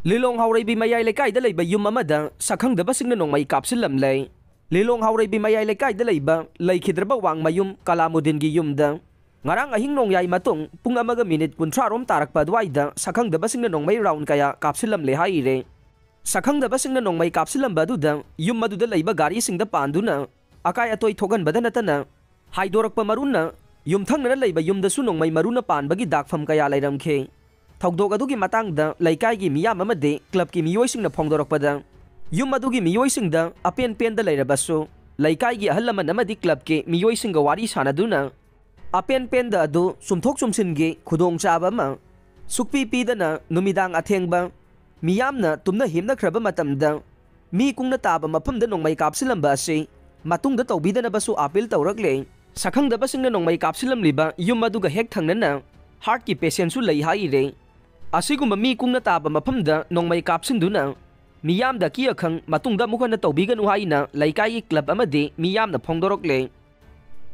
लीलोंग हाउरेबी मयाई लेकाइदा लेबा युम अमदा सखंगदबसिंगना नोंमई कापसिलमले लीलोंग हाउरेबी मयाई लेकाइदा लेबा लेखिद्रबा वांगमयुम कलामुद्दीनगी युमदा ngarang ahing nongyai matung pung amaga minute 30 rom tarakpa adwaida sakhangdabasingna nongmai round kaya kapsilam le haire sakhangdabasingna nongmai kapsilam baduda yum maduda leiba gari singda panduna akai atoi thogan badana tana haidorakpa marunna yumthangna leiba yumda su nongmai maruna panbagi dakfam kaya lairamkhe thogdog adugi matangda laikai gi miyam amade club ki miyoisingna phongdorakpada yum adugi miyoisingda apen pen da leirabasu laikai gi ahalaman amadi club ke miyoisinga wari sanaduna apen pen da adu sumthok sumsingi khudong chaba ma sukpi pidana numidang athengba miyamna tumna himna khraba matamda mi kungna taba mafamda nongmai kapsilamba ase matungda tawbidana basu appeal tawrakle sakhangda basingna nongmai kapsilam liba yum aduga hek thangnana heart ki patient su lei haire asiguma mi kungna taba mafamda nongmai kapsinduna miyamda ki akhang matungda mukhana tawbiganu haina laikai club amade miyamna phongdorokle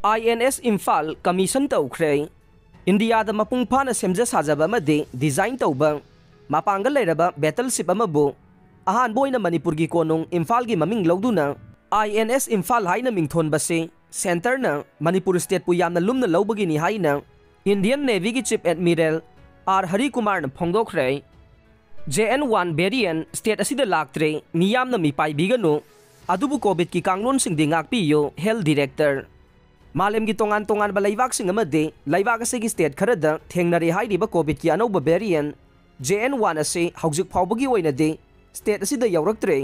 INS Imphal Commission tawkhre India da mapung phana semja sajaba amade design tawba mapangal leiraba battleship amabu ahan boina Manipur gi konung Imphal gi maming lawduna INS Imphal haina mingthon base center na Manipur state pu yamna lumna lawbagi ni haina Indian Navy gi Chief Admiral R Hari Kumar na phongdokhre JN1 variant state asida laktre miyamna mi pai biganu adubu covid ki kanglon sing dingak piyo health director मालेम की तोंगान तोंगान बलाइवाक सिंग अमदे लाइवाक असे की state Khardah थेंगनरे हाइरिबा Covid की अनौब variant JN1 असे हौजिक फाउबगी ओइनदे state असिदा यौरक्त्रे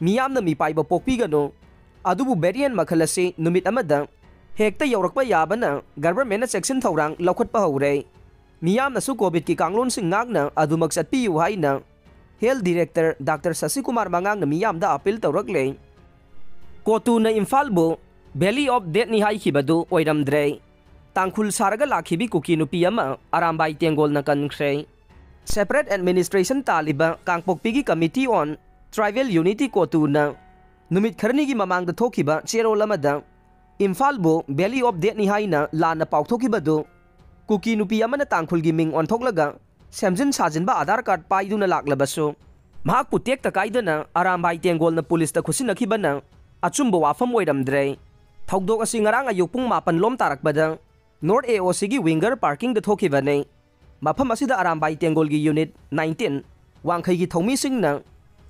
मियामना मिपाइबा पोकपीगनो अदुबु variant मखल असे नुमित अमदा हेक्ता यौरक्पा याबना government section थौरांग लौखटपा हौरे मियामना सु कोविड की कांगलोन सिंग नागना अदुमक चटपियु हाइना health director doctor Shashi Kumar Mangang मियामदा अपील तौरक्ले कोतुना इम्फाल बु Valley of Death ni hai khibadu oiramdre tangkhul saraga lakhibi kuki nupi ama arambai tengol na kankhre separate administration taliba kangpokpi gi committee on tribal unity kotuna numit kharni gi mamang da thokiba cherol amada Imphal bo Valley of Death ni hai na lana pauthokibadu kuki nupi ama na tangkhul gi ming on thoklaga semjin sajin ba Aadhaar card paiduna laklabasu mahak putek ta kaidana arambai tengol na police ta khusinakibana achumbo wafam oiramdre थौदोक असी ngarang ayuk pung mapan lom tarak bada North AOC gi winger parking da thoki bane mafam asida arambai tengol gi unit 19 wangkhai gi thomi sing na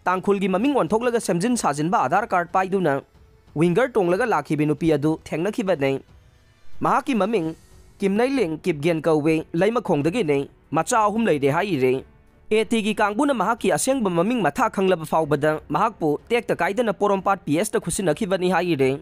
tangkhul gi maming on thoklaga semjin sajin ba Aadhaar card paiduna winger tonglaga lakhi binu pi adu thengna khi bane mahaki maming kimnai ling kipgen kawe laima khongdagi ne macha ahum leide hai re AT gi kangbuna mahaki asengba maming matha khanglaba faubada mahakpu tek ta kaidana porompat PS ta khusina khi bani hai re